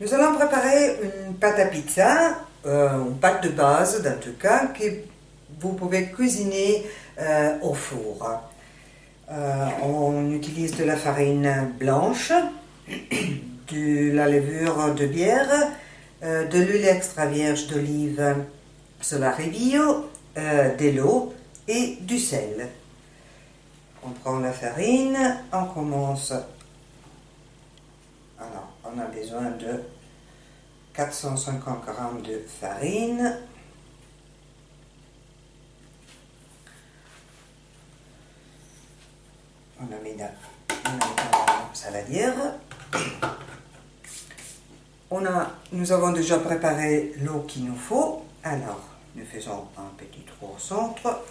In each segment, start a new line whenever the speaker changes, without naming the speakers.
Nous allons préparer une pâte à pizza, une pâte de base en tout cas, que vous pouvez cuisiner au four. On utilise de la farine blanche, de la levure de bière, de l'huile extra vierge d'olive Solaribio, de l'eau et du sel. On prend la farine, on commence. Alors, on a besoin de 450 g de farine. On la met dans la saladière. Nous avons déjà préparé l'eau qu'il nous faut. Alors, nous faisons un petit trou au centre.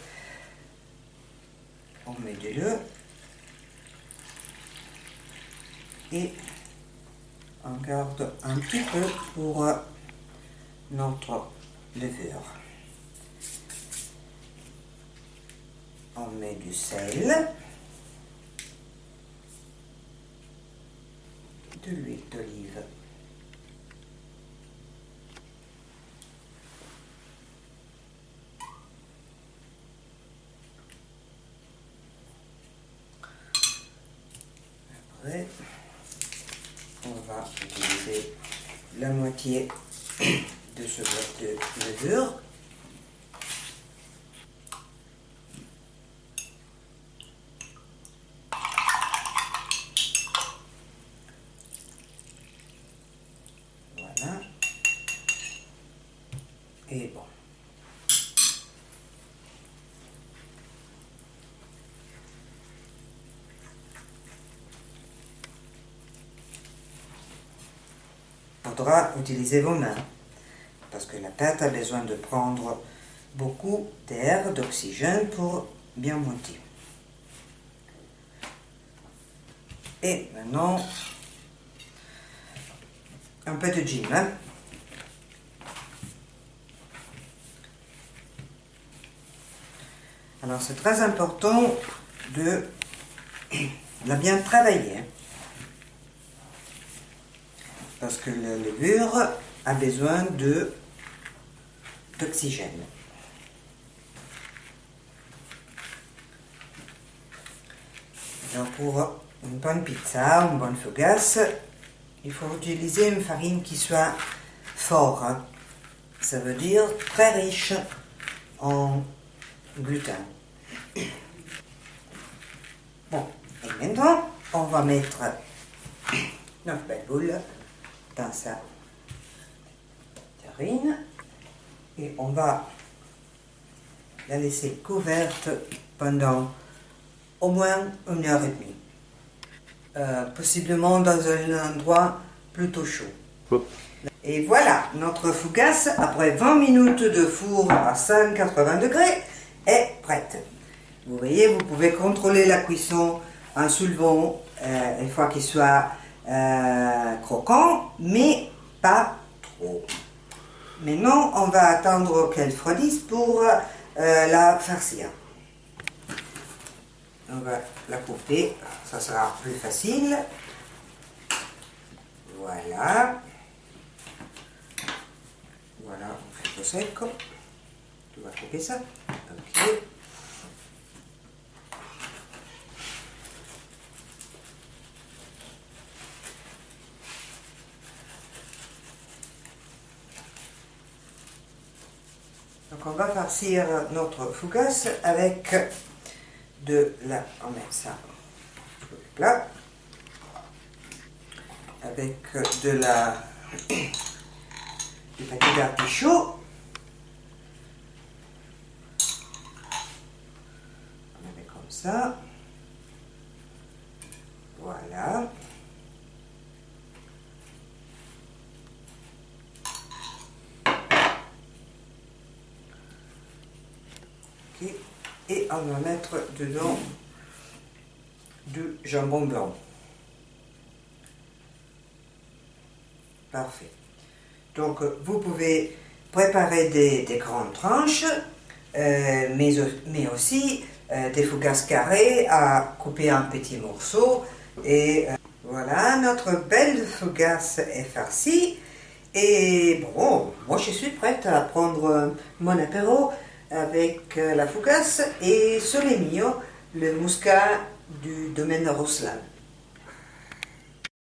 On met de l'eau. Et on garde un petit peu pour notre levure. On met du sel, de l'huile d'olive, après on va utiliser la moitié de ce bloc de levure. Voilà. Et bon. Il faudra utiliser vos mains parce que la pâte a besoin de prendre beaucoup d'air, d'oxygène pour bien monter. Et maintenant, un peu de gin. Alors c'est très important de la bien travailler. Parce que la levure a besoin d'oxygène. Alors pour une bonne pizza, une bonne fougasse, il faut utiliser une farine qui soit forte. Ça veut dire très riche en gluten. Bon, et maintenant, on va mettre notre belle boule dans sa farine et on va la laisser couverte pendant au moins 1h30, possiblement dans un endroit plutôt chaud. Et voilà, notre fougasse, après 20 minutes de four à 180 degrés, est prête. Vous voyez, vous pouvez contrôler la cuisson en soulevant une fois qu'il soit croquant, mais pas trop. Maintenant, on va attendre qu'elle refroidisse pour la farcir. On va la couper, ça sera plus facile. Voilà. Voilà, on fait prosecco. Tu vas couper ça. Ok. Donc on va farcir notre fougasse avec on met ça sur le plat, avec du paquet d'artichaut. On met comme ça. Voilà. Okay. Et on va mettre dedans du jambon blanc. Parfait. Donc vous pouvez préparer des grandes tranches, mais aussi des fougasses carrées à couper en petits morceaux et Voilà, notre belle fougasse est farcie. Et bon, moi je suis prête à prendre mon apéro avec la fougasse et solemio, le muscat du domaine Rouslan.